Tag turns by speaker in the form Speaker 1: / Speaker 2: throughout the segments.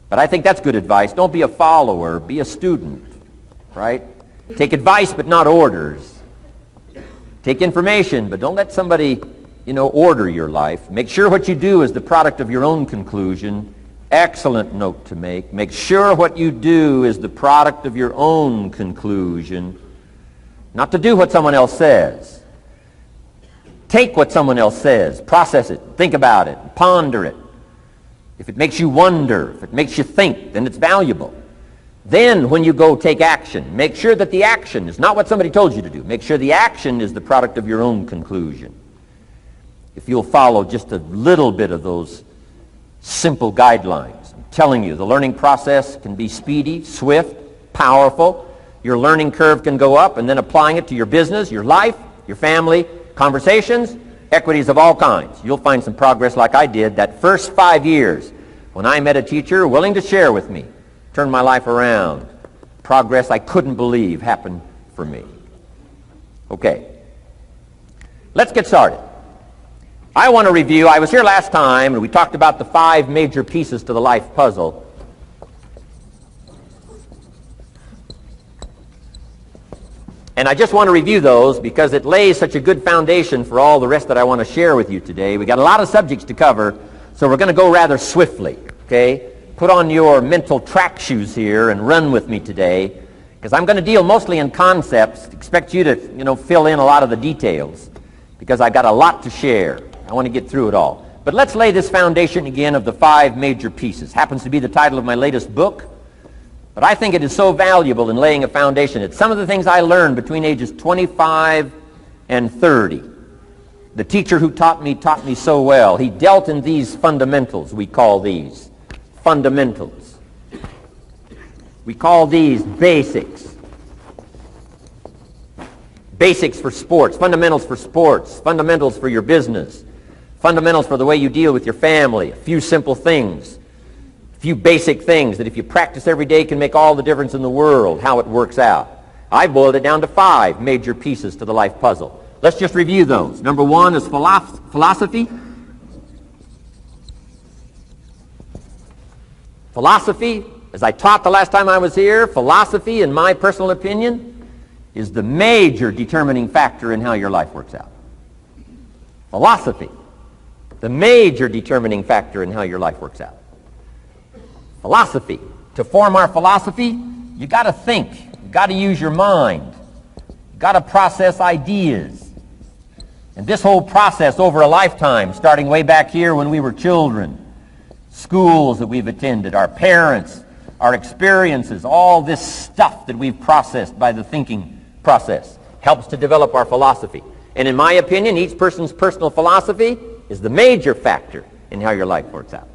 Speaker 1: But I think that's good advice. Don't be a follower, be a student, right? Take advice but not orders. Take information, but don't let somebody, order your life. Make sure what you do is the product of your own conclusion. Excellent note to make. Make sure what you do is the product of your own conclusion. Not to do what someone else says. Take what someone else says, process it, think about it, ponder it. If it makes you wonder, if it makes you think, then it's valuable. Then when you go take action, make sure that the action is not what somebody told you to do. Make sure the action is the product of your own conclusion. If you'll follow just a little bit of those simple guidelines, I'm telling you, the learning process can be speedy, swift, powerful. Your learning curve can go up, and then applying it to your business, your life, your family, conversations, equities of all kinds. You'll find some progress like I did that first 5 years when I met a teacher willing to share with me, turn my life around. Progress I couldn't believe happened for me. Okay, let's get started. I want to review, I was here last time and we talked about the 5 major pieces to the life puzzle. And I just want to review those because it lays such a good foundation for all the rest that I want to share with you today. We got a lot of subjects to cover, so we're going to go rather swiftly, okay? Put on your mental track shoes here and run with me today, because I'm going to deal mostly in concepts. Expect you to, fill in a lot of the details, because I've got a lot to share. I want to get through it all. But let's lay this foundation again of the 5 major pieces. Happens to be the title of my latest book. But I think it is so valuable in laying a foundation. It's some of the things I learned between ages 25 and 30. The teacher who taught me so well. He dealt in these fundamentals, we call these. Fundamentals. We call these basics. Basics for sports, fundamentals for sports, fundamentals for your business, fundamentals for the way you deal with your family, a few simple things. A few basic things that if you practice every day can make all the difference in the world, how it works out. I boiled it down to 5 major pieces to the life puzzle. Let's just review those. Number 1 is philosophy. Philosophy, as I taught the last time I was here, philosophy, in my personal opinion, is the major determining factor in how your life works out. Philosophy, the major determining factor in how your life works out. Philosophy. To form our philosophy, you got to think. You got to use your mind. You got to process ideas. And this whole process over a lifetime, starting way back here when we were children, schools that we've attended, our parents, our experiences, all this stuff that we've processed by the thinking process helps to develop our philosophy. And in my opinion, each person's personal philosophy is the major factor in how your life works out.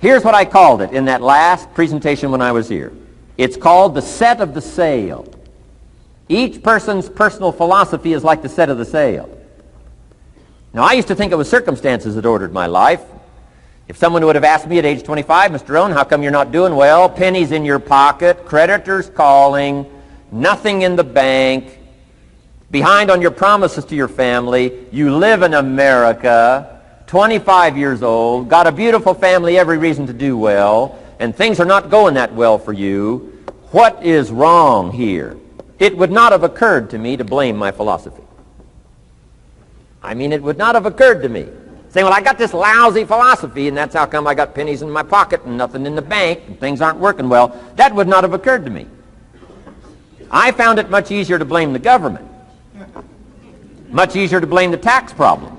Speaker 1: Here's what I called it in that last presentation when I was here. It's called the set of the sail. Each person's personal philosophy is like the set of the sail. Now, I used to think it was circumstances that ordered my life. If someone would have asked me at age 25, Mr. Rohn, how come you're not doing well? Pennies in your pocket, creditors calling, nothing in the bank, behind on your promises to your family, you live in America, 25 years old, got a beautiful family, every reason to do well, and things are not going that well for you. What is wrong here? It would not have occurred to me to blame my philosophy. It would not have occurred to me. Saying, well, I got this lousy philosophy, and that's how come I got pennies in my pocket and nothing in the bank, and things aren't working well. That would not have occurred to me. I found it much easier to blame the government. Much easier to blame the tax problem.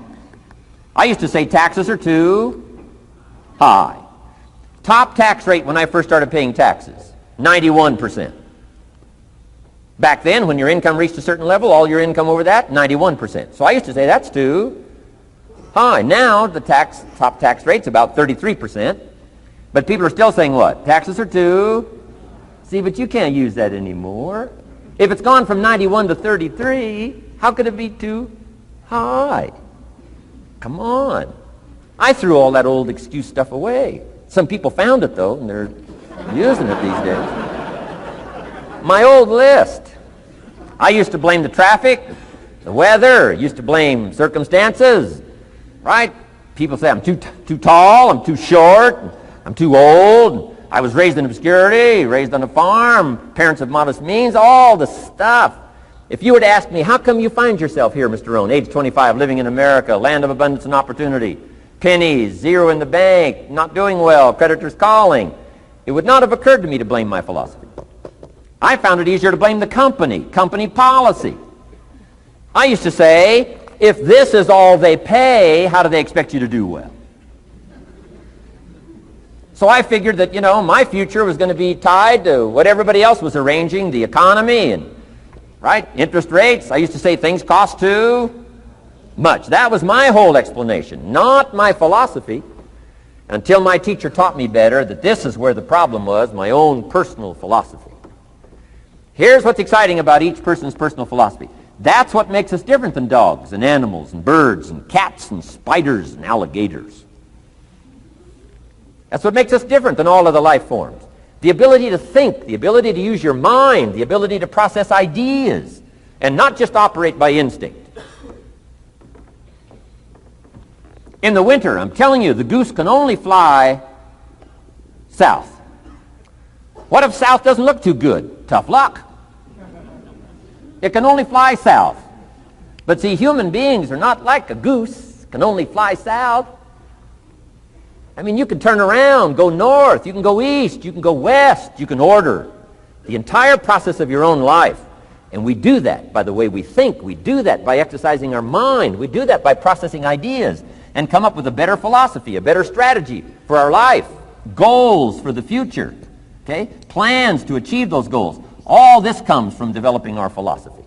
Speaker 1: I used to say taxes are too high. Top tax rate when I first started paying taxes, 91%. Back then, when your income reached a certain level, all your income over that, 91%. So I used to say that's too high. Now, the top tax rate's about 33%. But people are still saying what? Taxes are too. See, but you can't use that anymore. If it's gone from 91 to 33, how could it be too high? Come on. I threw all that old excuse stuff away. Some people found it, though, and they're using it these days. My old list. I used to blame the traffic, the weather, used to blame circumstances, right? People say I'm too tall, I'm too short, I'm too old, I was raised in obscurity, raised on a farm, parents of modest means, all the stuff. If you were to ask me, how come you find yourself here, Mr. Rohn, age 25, living in America, land of abundance and opportunity, pennies, zero in the bank, not doing well, creditors calling, it would not have occurred to me to blame my philosophy. I found it easier to blame the company policy. I used to say, if this is all they pay, how do they expect you to do well? So I figured that, my future was going to be tied to what everybody else was arranging, the economy and, interest rates. I used to say things cost too much. That was my whole explanation, not my philosophy, until my teacher taught me better that this is where the problem was, my own personal philosophy. Here's what's exciting about each person's personal philosophy. That's what makes us different than dogs and animals and birds and cats and spiders and alligators. That's what makes us different than all of the life forms. The ability to think, the ability to use your mind, the ability to process ideas, and not just operate by instinct. In the winter, I'm telling you, the goose can only fly south. What if south doesn't look too good? Tough luck. It can only fly south. But see, human beings are not like a goose, can only fly south. I mean, you can turn around, go north, you can go east, you can go west, you can order the entire process of your own life. And we do that by the way we think. We do that by exercising our mind. We do that by processing ideas and come up with a better philosophy, a better strategy for our life, goals for the future, okay? Plans to achieve those goals. All this comes from developing our philosophy.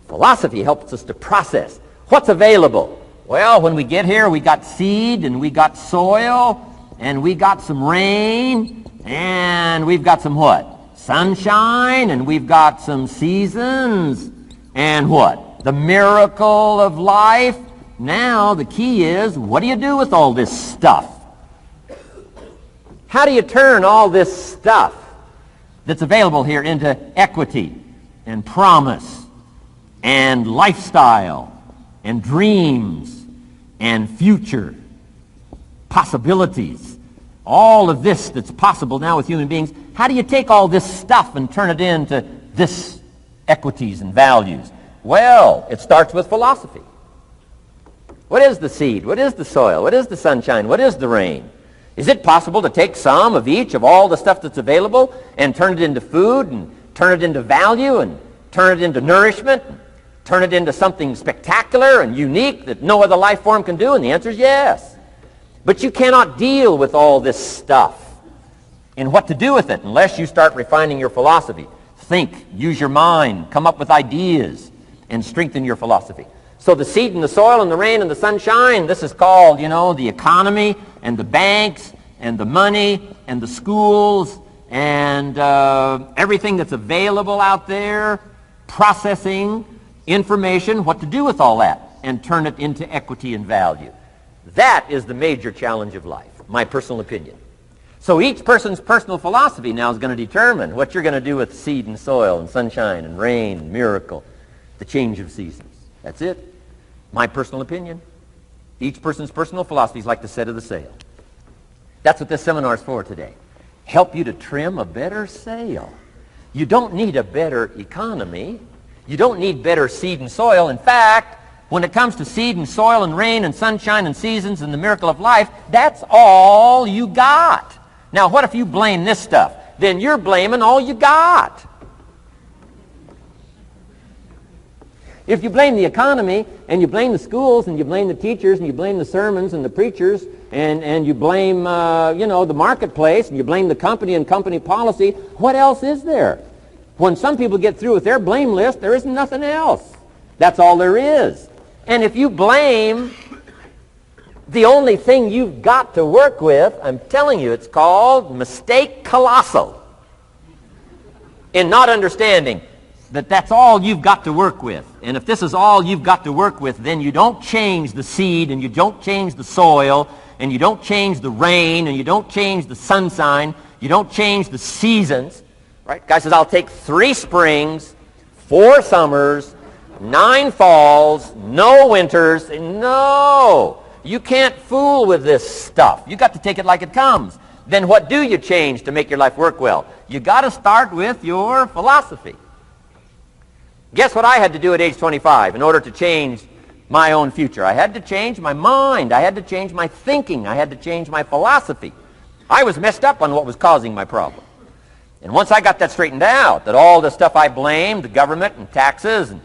Speaker 1: Philosophy helps us to process what's available. Well, when we get here, we got seed, and we got soil, and we got some rain, and we've got some what? Sunshine, and we've got some seasons, and what? The miracle of life. Now, the key is, what do you do with all this stuff? How do you turn all this stuff that's available here into equity and promise and lifestyle and dreams and future possibilities? All of this that's possible now with human beings, how do you take all this stuff and turn it into this equities and values? Well, it starts with philosophy. What is the seed? What is the soil? What is the sunshine? What is the rain? Is it possible to take some of each of all the stuff that's available and turn it into food and turn it into value and turn it into nourishment, and turn it into something spectacular and unique that no other life form can do? And the answer is yes. But you cannot deal with all this stuff and what to do with it unless you start refining your philosophy. Think, use your mind, come up with ideas, and strengthen your philosophy. So the seed and the soil and the rain and the sunshine, this is called, the economy and the banks and the money and the schools and everything that's available out there, processing information, what to do with all that, and turn it into equity and value. That is the major challenge of life, my personal opinion. So each person's personal philosophy now is going to determine what you're going to do with seed and soil and sunshine and rain and miracle, the change of seasons. That's it. My personal opinion. Each person's personal philosophy is like the set of the sail. That's what this seminar is for today. Help you to trim a better sail. You don't need a better economy. You don't need better seed and soil. In fact, when it comes to seed and soil and rain and sunshine and seasons and the miracle of life, that's all you got. Now, what if you blame this stuff? Then you're blaming all you got. If you blame the economy, and you blame the schools, and you blame the teachers, and you blame the sermons and the preachers, and you blame, the marketplace, and you blame the company and company policy, what else is there? When some people get through with their blame list, there isn't nothing else. That's all there is. And if you blame the only thing you've got to work with, I'm telling you, it's called mistake colossal. In not understanding that that's all you've got to work with. And if this is all you've got to work with, then you don't change the seed, and you don't change the soil, and you don't change the rain, and you don't change the sunshine, you don't change the seasons. Right? Guy says, I'll take 3 springs, 4 summers, 9 falls, no winters. No! You can't fool with this stuff. You got to take it like it comes. then what do you change to make your life work well? You got to start with your philosophy. Guess what I had to do at age 25 in order to change my own future? I had to change my mind. I had to change my thinking. I had to change my philosophy. I was messed up on what was causing my problem. And once I got that straightened out, that all the stuff I blamed, the government and taxes and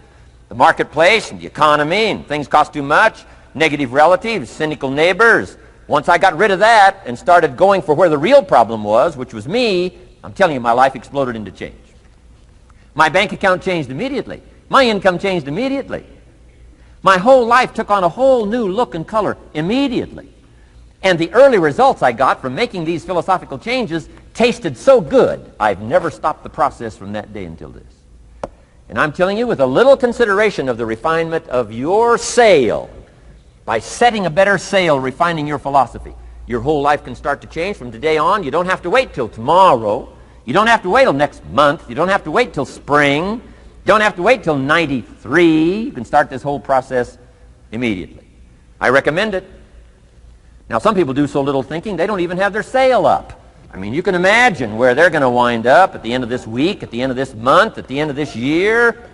Speaker 1: the marketplace and the economy and things cost too much, negative relatives, cynical neighbors, once I got rid of that and started going for where the real problem was, which was me, I'm telling you, my life exploded into change. My bank account changed immediately. My income changed immediately. My whole life took on a whole new look and color immediately. And the early results I got from making these philosophical changes tasted so good, I've never stopped the process from that day until this. And I'm telling you, with a little consideration of the refinement of your sail, by setting a better sail, refining your philosophy, your whole life can start to change from today on. You don't have to wait till tomorrow. You don't have to wait till next month. You don't have to wait till spring. You don't have to wait till 93. You can start this whole process immediately. I recommend it. Now, some people do so little thinking, they don't even have their sail up. I mean, you can imagine where they're going to wind up at the end of this week, at the end of this month, at the end of this year.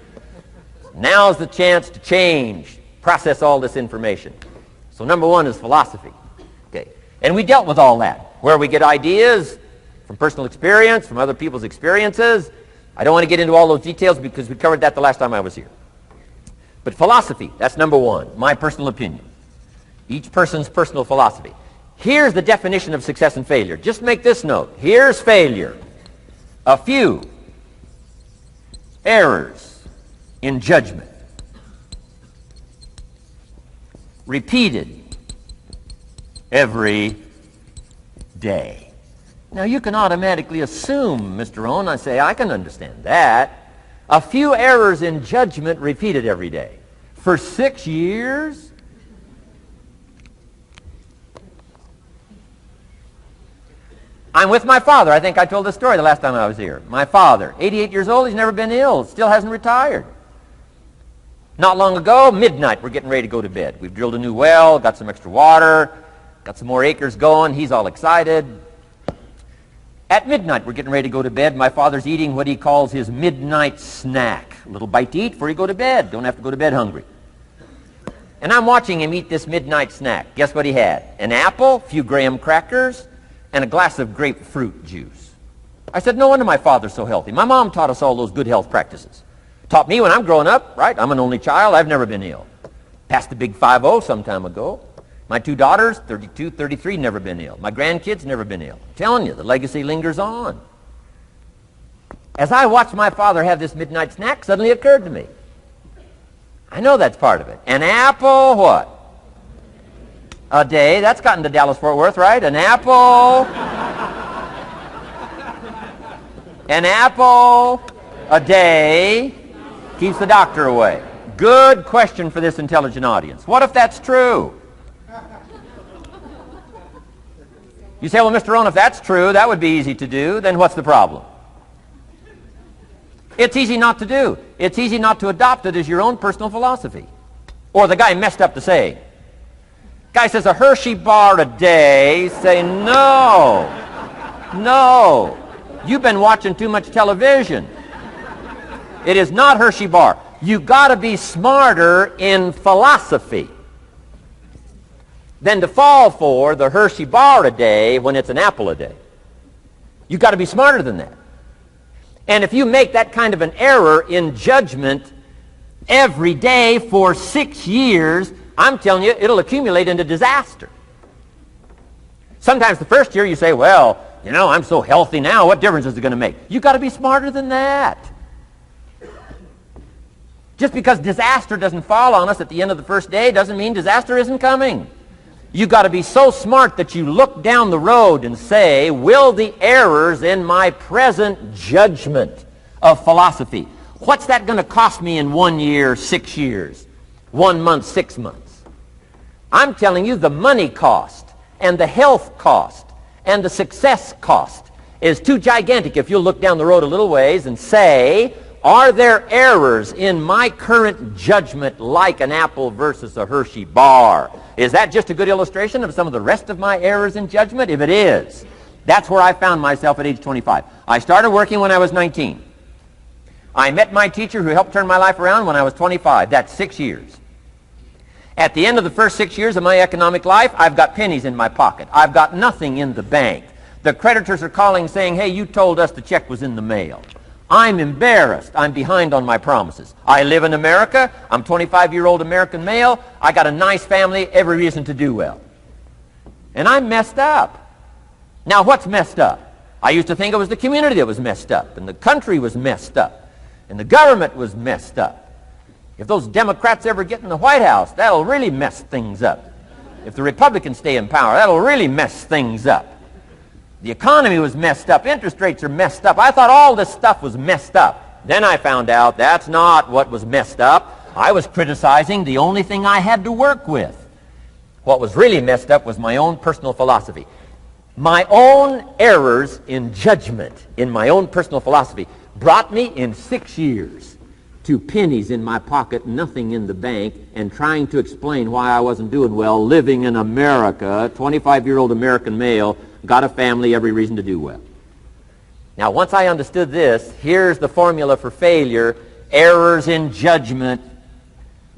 Speaker 1: Now's the chance to change, process all this information. So number one is philosophy. Okay. And we dealt with all that, where we get ideas from personal experience, from other people's experiences. I don't want to get into all those details because we covered that the last time I was here. But philosophy, that's number one, my personal opinion. Each person's personal philosophy. Here's the definition of success and failure. Just make this note. Here's failure. A few errors in judgment, repeated every day. Now, you can automatically assume, Mr. Rohn, I say, I can understand that. A few errors in judgment repeated every day. For 6 years? I'm with my father. I think I told this story the last time I was here. My father, 88 years old, he's never been ill, still hasn't retired. Not long ago, midnight, we're getting ready to go to bed. We've drilled a new well, got some extra water, got some more acres going. He's all excited. At midnight, we're getting ready to go to bed. My father's eating what he calls his midnight snack. A little bite to eat before you go to bed. Don't have to go to bed hungry. And I'm watching him eat this midnight snack. Guess what he had? An apple, a few graham crackers, and a glass of grapefruit juice. I said, no wonder my father's so healthy. My mom taught us all those good health practices. Taught me when I'm growing up, right? I'm an only child. I've never been ill. Passed the big 5-0 some time ago. My 2 daughters, 32, 33, never been ill. My grandkids, never been ill. I'm telling you, the legacy lingers on. As I watched my father have this midnight snack, suddenly it occurred to me. I know that's part of it. An apple, what? A day. That's gotten to Dallas-Fort Worth, right? An apple. An apple a day keeps the doctor away. Good question for this intelligent audience. What if that's true? You say, well, Mr. Rohn, if that's true, that would be easy to do. Then what's the problem? It's easy not to do. It's easy not to adopt it as your own personal philosophy. Or the guy messed up the saying. Guy says a Hershey bar a day. Say, no. No. You've been watching too much television. It is not Hershey bar. You got to be smarter in philosophy than to fall for the Hershey bar a day when it's an apple a day. You've got to be smarter than that. And if you make that kind of an error in judgment every day for 6 years, I'm telling you, it'll accumulate into disaster. Sometimes the first year you say, well, you know, I'm so healthy now, what difference is it going to make? You've got to be smarter than that. Just because disaster doesn't fall on us at the end of the first day doesn't mean disaster isn't coming. You've got to be so smart that you look down the road and say, will the errors in my present judgment of philosophy, what's that going to cost me in 1 year, 6 years, 1 month, 6 months? I'm telling you, the money cost and the health cost and the success cost is too gigantic if you'll look down the road a little ways and say, are there errors in my current judgment like an apple versus a Hershey bar? Is that just a good illustration of some of the rest of my errors in judgment? If it is, That's where I found myself at age 25. I started working when I was 19. I met my teacher who helped turn my life around when I was 25. That's 6 years. At the end of the first 6 years of my economic life, I've got pennies in my pocket. I've got nothing in the bank. The creditors are calling saying, hey, you told us the check was in the mail. I'm embarrassed. I'm behind on my promises. I live in America. I'm 25-year-old American male. I got a nice family, every reason to do well. And I'm messed up. Now, what's messed up? I used to think it was the community that was messed up, and the country was messed up, and the government was messed up. If those Democrats ever get in the White House, that'll really mess things up. If the Republicans stay in power, that'll really mess things up. The economy was messed up. Interest rates are messed up. I thought all this stuff was messed up. Then I found out that's not what was messed up. I was criticizing the only thing I had to work with. What was really messed up was my own personal philosophy. My own errors in judgment in my own personal philosophy brought me in 6 years to pennies in my pocket, nothing in the bank, and trying to explain why I wasn't doing well living in America, 25-year-old American male, got a family, every reason to do well. Now, once I understood this, here's the formula for failure: errors in judgment,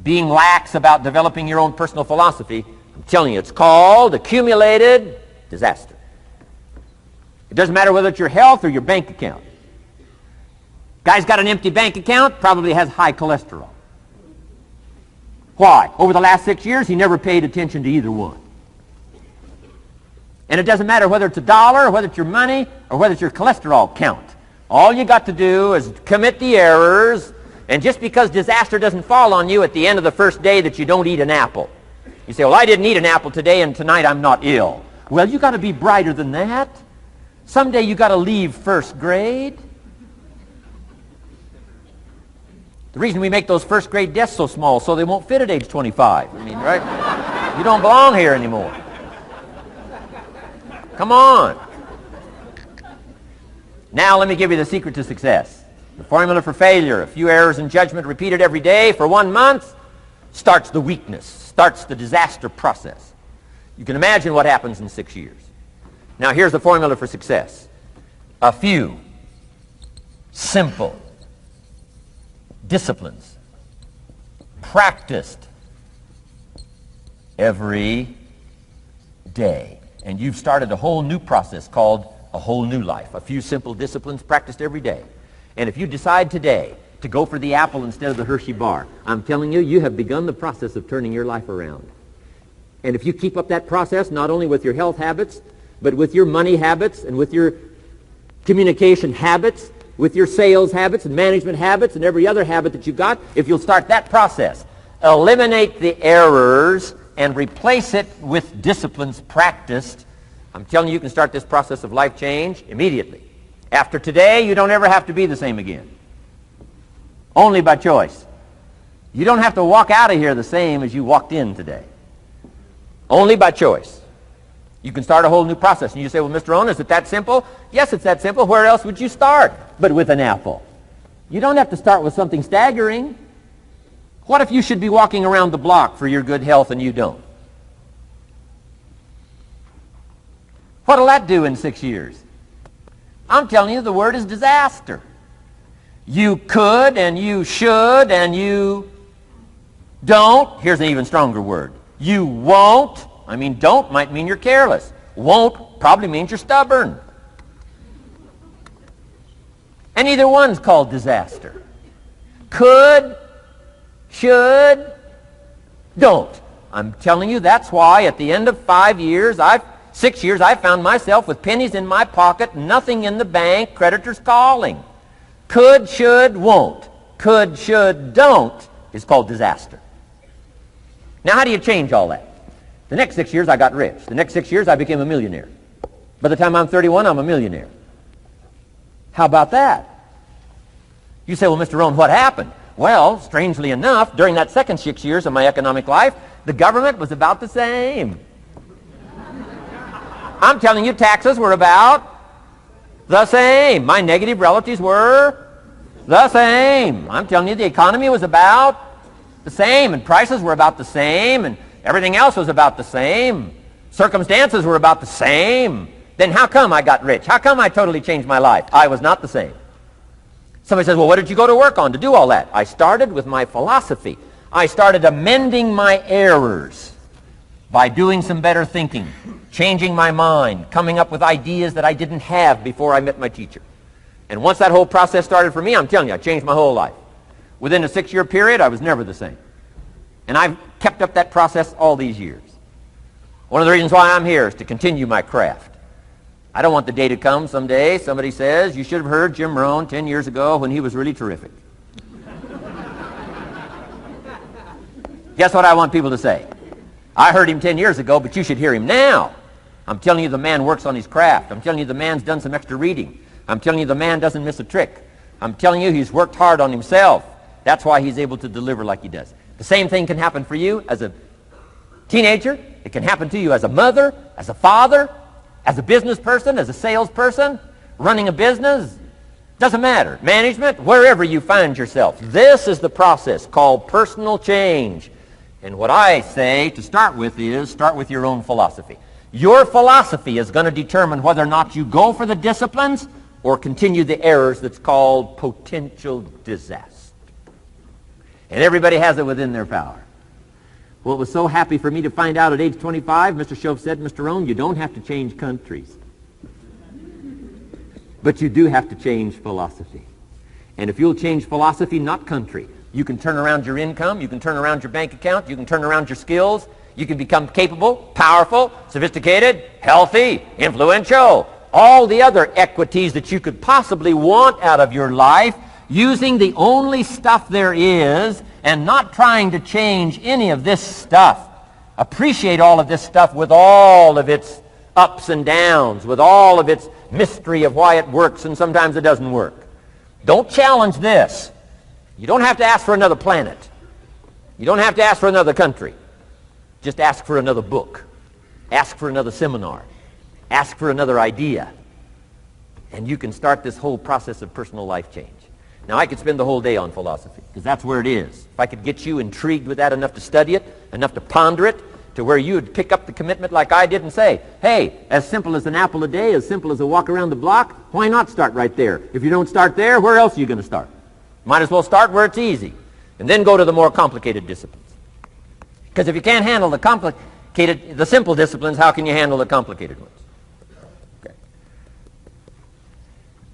Speaker 1: being lax about developing your own personal philosophy. I'm telling you, it's called accumulated disaster. It doesn't matter whether it's your health or your bank account. Guy's got an empty bank account, probably has high cholesterol. Why? Over the last 6 years, he never paid attention to either one. And it doesn't matter whether it's a dollar, or whether it's your money, or whether it's your cholesterol count. All you got to do is commit the errors, and just because disaster doesn't fall on you at the end of the first day that you don't eat an apple. You say, well, I didn't eat an apple today, and tonight I'm not ill. Well, you got to be brighter than that. Someday you got to leave first grade. The reason we make those first grade desks so small so they won't fit at age 25. I mean, right? You don't belong here anymore. Come on. Now let me give you the secret to success. The formula for failure: a few errors in judgment repeated every day for 1 month starts the weakness, starts the disaster process. You can imagine what happens in 6 years. Now here's the formula for success: a few simple disciplines practiced every day. And you've started a whole new process called a whole new life. A few simple disciplines practiced every day. And if you decide today to go for the apple instead of the Hershey bar, I'm telling you, you have begun the process of turning your life around. And if you keep up that process, not only with your health habits, but with your money habits and with your communication habits, with your sales habits and management habits and every other habit that you've got, if you'll start that process, eliminate the errors and replace it with disciplines practiced, I'm telling you, you can start this process of life change immediately. After today, you don't ever have to be the same again. Only by choice. You don't have to walk out of here the same as you walked in today. Only by choice. You can start a whole new process. And you say, well, Mr. Rohn, is it that simple? Yes, it's that simple. Where else would you start but with an apple? You don't have to start with something staggering. What if you should be walking around the block for your good health and you don't? What'll that do in 6 years? I'm telling you, the word is disaster. You could and you should and you don't. Here's an even stronger word. You won't. I mean, don't might mean you're careless. Won't probably means you're stubborn. And either one's called disaster. Could, should, don't. I'm telling you, that's why at the end of 6 years, I found myself with pennies in my pocket, nothing in the bank, creditors calling. Could, should, won't. Could, should, don't is called disaster. Now, how do you change all that? The next 6 years, I got rich. The next 6 years, I became a millionaire. By the time I'm 31, I'm a millionaire. How about that? You say, well, Mr. Rohn, what happened? Well, strangely enough, during that second 6 years of my economic life, the government was about the same. I'm telling you, taxes were about the same. My negative relatives were the same. I'm telling you, the economy was about the same, and prices were about the same, and everything else was about the same. Circumstances were about the same. Then how come I got rich? How come I totally changed my life? I was not the same. Somebody says, well, what did you go to work on to do all that? I started with my philosophy. I started amending my errors by doing some better thinking, changing my mind, coming up with ideas that I didn't have before I met my teacher. And once that whole process started for me, I'm telling you, I changed my whole life. Within a 6-year period, I was never the same. And I've kept up that process all these years. One of the reasons why I'm here is to continue my craft. I don't want the day to come someday somebody says, you should have heard Jim Rohn 10 years ago when he was really terrific. Guess what I want people to say? I heard him 10 years ago, but you should hear him now. I'm telling you the man works on his craft. I'm telling you the man's done some extra reading. I'm telling you the man doesn't miss a trick. I'm telling you he's worked hard on himself. That's why he's able to deliver like he does. The same thing can happen for you as a teenager. It can happen to you as a mother, as a father, as a business person, as a salesperson, running a business. Doesn't matter. Management, wherever you find yourself. This is the process called personal change. And what I say to start with is start with your own philosophy. Your philosophy is going to determine whether or not you go for the disciplines or continue the errors that's called potential disaster. And everybody has it within their power. Well, it was so happy for me to find out at age 25, Mr. Shove said, Mr. Rohn, you don't have to change countries. But you do have to change philosophy. And if you'll change philosophy, not country, you can turn around your income, you can turn around your bank account, you can turn around your skills, you can become capable, powerful, sophisticated, healthy, influential, all the other equities that you could possibly want out of your life, using the only stuff there is and not trying to change any of this stuff. Appreciate all of this stuff with all of its ups and downs, with all of its mystery of why it works and sometimes it doesn't work. Don't challenge this. You don't have to ask for another planet. You don't have to ask for another country. Just ask for another book. Ask for another seminar. Ask for another idea. And you can start this whole process of personal life change. Now, I could spend the whole day on philosophy, because that's where it is. If I could get you intrigued with that enough to study it, enough to ponder it, to where you would pick up the commitment like I did and say, hey, as simple as an apple a day, as simple as a walk around the block, why not start right there? If you don't start there, where else are you going to start? Might as well start where it's easy, and then go to the more complicated disciplines. Because if you can't handle the simple disciplines, how can you handle the complicated ones?